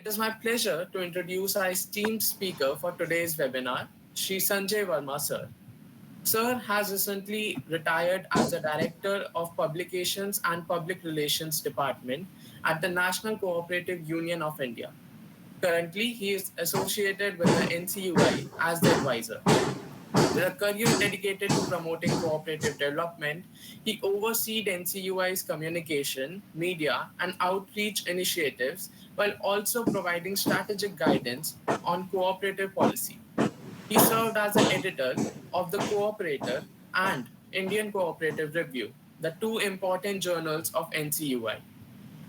It is my pleasure to introduce our esteemed speaker for today's webinar, Shri Sanjay Verma, sir. Sir has recently retired as the Director of Publications and Public Relations Department at the National Cooperative Union of India. Currently, he is associated with the NCUI as the advisor. With a career dedicated to promoting cooperative development, he oversees NCUI's communication, media, and outreach initiatives while also providing strategic guidance on cooperative policy. He served as the editor of the Cooperator and Indian Cooperative Review, the two important journals of NCUI.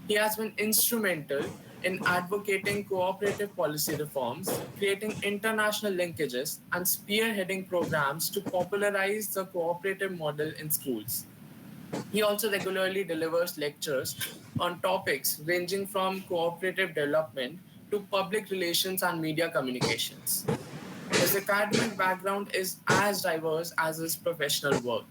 He has been instrumental in advocating cooperative policy reforms, creating international linkages, and spearheading programs to popularize the cooperative model in schools. He also regularly delivers lectures on topics ranging from cooperative development to public relations and media communications. His academic background is as diverse as his professional work.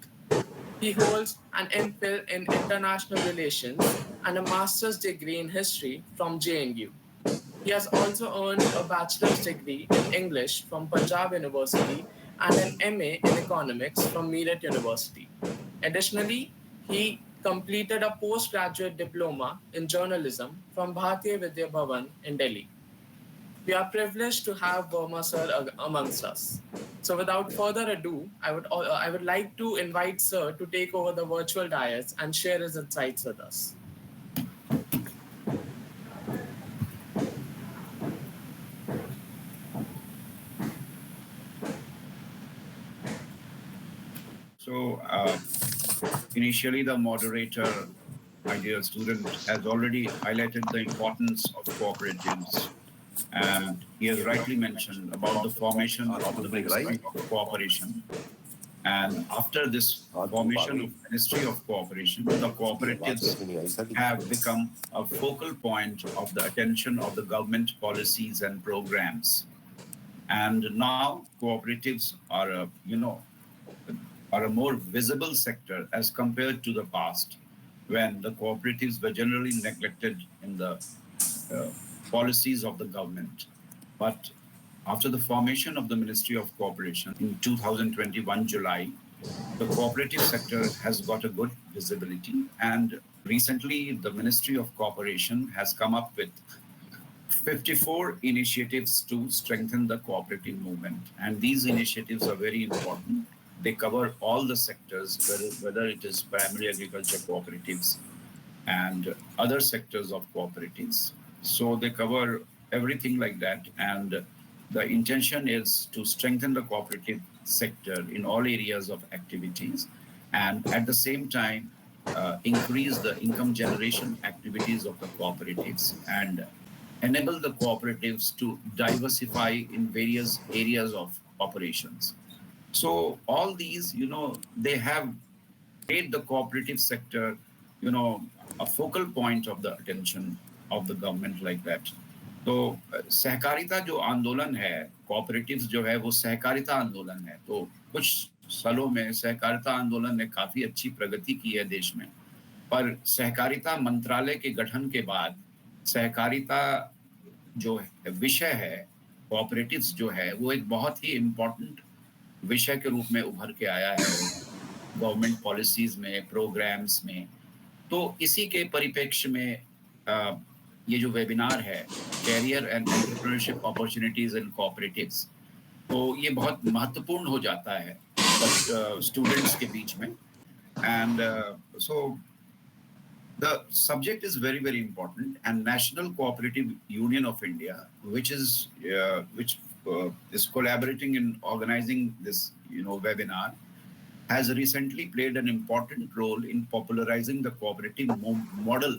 He holds an MPhil in International Relations and a master's degree in history from JNU. He has also earned a bachelor's degree in English from Punjab University and an MA in economics from Meerut University. Additionally, he completed a postgraduate diploma in journalism from Bharatiya Vidya Bhavan in Delhi. We are privileged to have Verma sir amongst us. So without further ado, I would like to invite sir to take over the virtual dais and share his insights with us. So initially the moderator, my dear student, has already highlighted the importance of cooperatives. And he has rightly mentioned about the formation of the Ministry of Cooperation. And after this formation of Ministry of Cooperation, the cooperatives have become a focal point of the attention of the government policies and programs. And now cooperatives are a more visible sector as compared to the past, when the cooperatives were generally neglected in the policies of the government. But after the formation of the Ministry of Cooperation in 2021 July, the cooperative sector has got a good visibility. And recently, the Ministry of Cooperation has come up with 54 initiatives to strengthen the cooperative movement. And these initiatives are very important. They cover all the sectors, whether it is primary agriculture cooperatives and other sectors of cooperatives. So they cover everything like that. And the intention is to strengthen the cooperative sector in all areas of activities, and at the same time, increase the income generation activities of the cooperatives and enable the cooperatives to diversify in various areas of operations. So all these, they have made the cooperative sector, a focal point of the attention of the government like that. तो सहकारिता जो आंदोलन है, cooperatives जो है वो सहकारिता आंदोलन है. तो कुछ सालों में सहकारिता आंदोलन ने काफी अच्छी प्रगति की है देश में, पर सहकारिता मंत्रालय के गठन के बाद सहकारिता जो विषय है, कोऑपरेटिव्स जो है, वो एक बहुत ही इम्पोर्टेंट विषय के रूप में उभर के आया है गवर्नमेंट पॉलिसीज में, प्रोग्राम्स में. तो इसी के परिप्रेक्ष्य में ये जो वेबिनार है, career and entrepreneurship opportunities in cooperatives, तो ये बहुत महत्वपूर्ण हो जाता है स्टूडेंट्स के बीच में. And so the subject is very, very important, and National Cooperative Union of India, which is collaborating in organizing this webinar, has recently played an important role in popularizing the cooperative model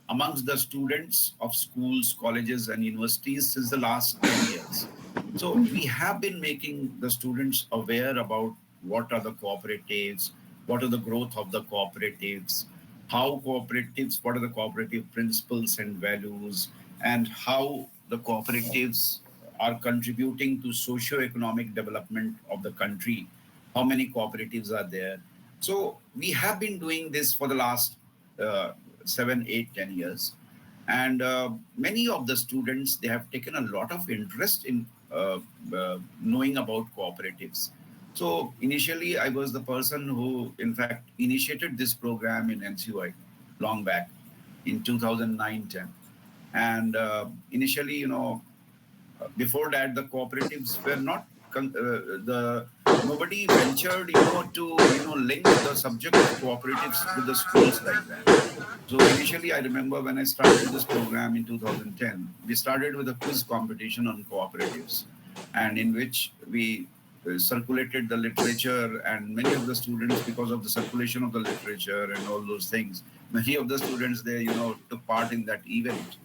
amongst the students of schools, colleges, and universities since the last 10 years. So we have been making the students aware about what are the cooperatives, what are the growth of the cooperatives, how cooperatives, what are the cooperative principles and values, and how the cooperatives are contributing to socio-economic development of the country, how many cooperatives are there. So we have been doing this for the last 7, 8, 10 years. And many of the students, they have taken a lot of interest in knowing about cooperatives. So initially, I was the person who, in fact, initiated this program in NCY long back in 2009-10. And initially, before that, the cooperatives were not the nobody ventured, to link the subject of cooperatives with the schools like that. So initially, I remember when I started this program in 2010, we started with a quiz competition on cooperatives, and in which we circulated the literature, and many of the students, because of the circulation of the literature and all those things, many of the students, they took part in that event.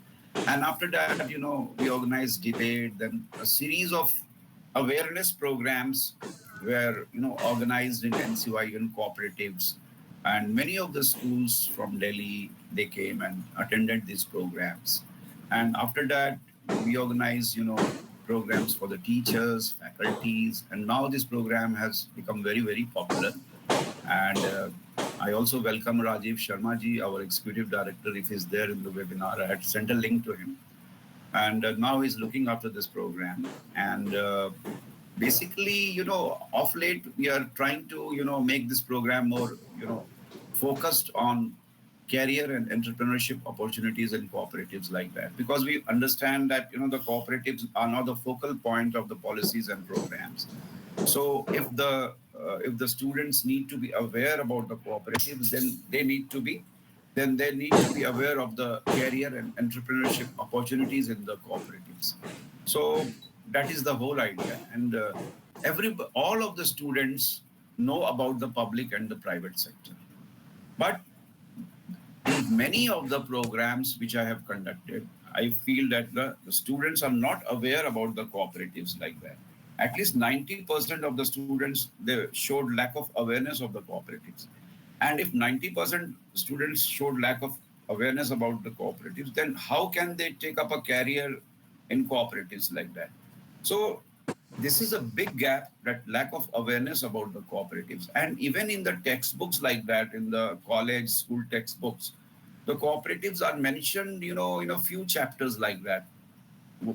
And after that, we organized debate, then a series of awareness programs were, organized in NCY and cooperatives. And many of the schools from Delhi, they came and attended these programs. And after that, we organized, programs for the teachers, faculties, and now this program has become very, very popular. And I also welcome Rajiv Sharma ji, our executive director, if he's there in the webinar. I had sent a link to him, and now he's looking after this program. And basically, of late we are trying to make this program more focused on career and entrepreneurship opportunities in cooperatives like that, because we understand that the cooperatives are not the focal point of the policies and programs. So if the students need to be aware about the cooperatives, then they need to be aware of the career and entrepreneurship opportunities in the cooperatives. So that is the whole idea. And all of the students know about the public and the private sector. But in many of the programs which I have conducted, I feel that the students are not aware about the cooperatives like that. At least 90% of the students, they showed lack of awareness of the cooperatives. And if 90% students showed lack of awareness about the cooperatives, then how can they take up a career in cooperatives like that? So this is a big gap, that lack of awareness about the cooperatives. And even in the textbooks like that, in the college school textbooks, the cooperatives are mentioned, in a few chapters like that,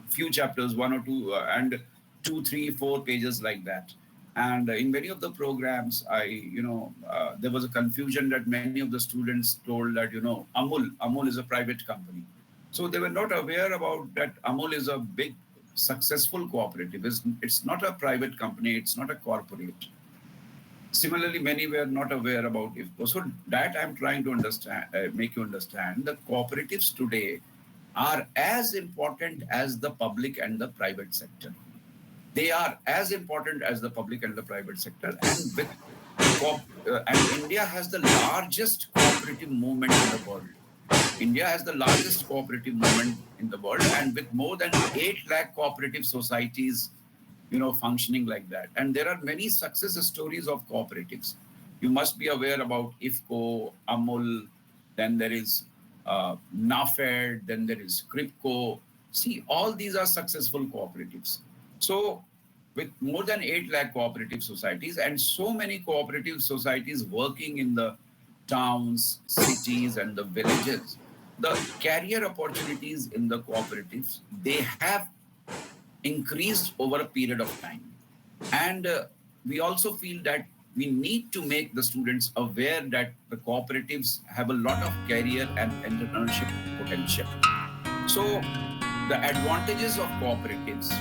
few chapters, one or two, and 2, 3, 4 pages like that. And in many of the programs, there was a confusion that many of the students told that, Amul is a private company. So they were not aware about that Amul is a big, successful cooperative. It's not a private company. It's not a corporate. Similarly, many were not aware about IFFCO. So that I'm trying to understand, make you understand. The cooperatives today are as important as the public and the private sector. They are as important as the public and the private sector. And and India has the largest cooperative movement in the world. India has the largest cooperative movement in the world, and with more than 8 lakh cooperative societies, functioning like that. And there are many success stories of cooperatives. You must be aware about IFFCO, AMUL, then there is NAFED, then there is CRIPCO. See, all these are successful cooperatives. So with more than 8 lakh cooperative societies and so many cooperative societies working in the towns, cities, and the villages, the career opportunities in the cooperatives, they have increased over a period of time. And we also feel that we need to make the students aware that the cooperatives have a lot of career and entrepreneurship potential. So the advantages of cooperatives.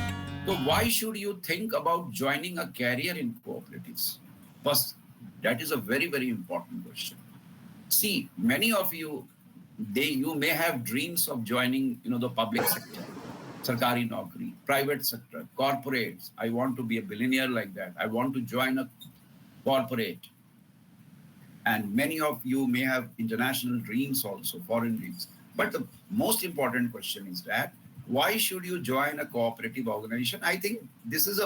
So why should you think about joining a career in cooperatives? First, that is a very, very important question. See, many of you, you may have dreams of joining, the public sector, sarkari naukri, private sector, corporates. I want to be a billionaire like that. I want to join a corporate. And many of you may have international dreams also, foreign dreams. But the most important question is that why should you join a cooperative organization? I think this is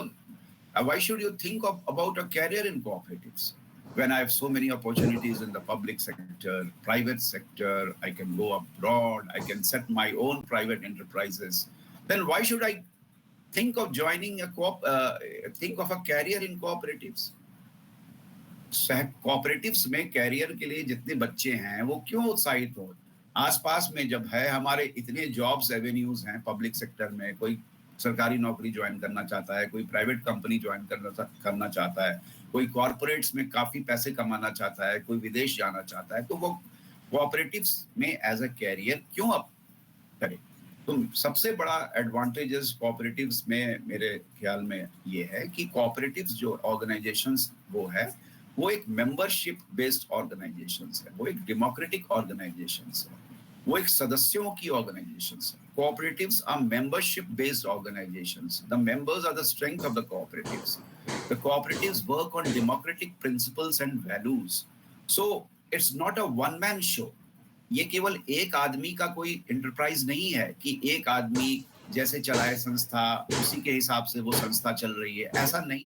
why should you think about a career in cooperatives? When I have so many opportunities in the public sector, private sector, I can go abroad, I can set my own private enterprises, then why should I think of joining think of a career in cooperatives? Cooperatives में career के लिए जितने बच्चे हैं वो क्यों उत्साहित हो? आसपास में जब है, हमारे इतने जॉब्स एवेन्यूज हैं पब्लिक सेक्टर में, कोई सरकारी नौकरी ज्वाइन करना चाहता है, कोई प्राइवेट कंपनी ज्वाइन करना चाहता है, कोई कॉरपोरेट्स में काफी पैसे कमाना चाहता है, कोई विदेश जाना चाहता है, तो वो कोऑपरेटिव्स में एज अ कैरियर क्यों अप करे। तो सबसे बड़ा एडवांटेजेस कोऑपरेटिव्स में मेरे ख्याल में ये है कि कोऑपरेटिव्स जो ऑर्गेनाइजेशंस वो एक मेंबरशिप बेस्ड ऑर्गेनाइजेशंस है, वो एक डेमोक्रेटिक ऑर्गेनाइजेशंस है, वो एक सदस्यों की ऑर्गेनाइजेशंस है। Cooperatives are membership based organizations. The members are the strength of the cooperatives. The cooperatives work on democratic principles and values. So it's not a one man show. ये केवल एक आदमी का कोई एंटरप्राइज नहीं है कि एक आदमी जैसे चलाए संस्था उसी के हिसाब से वो संस्था चल रही है, ऐसा नहीं।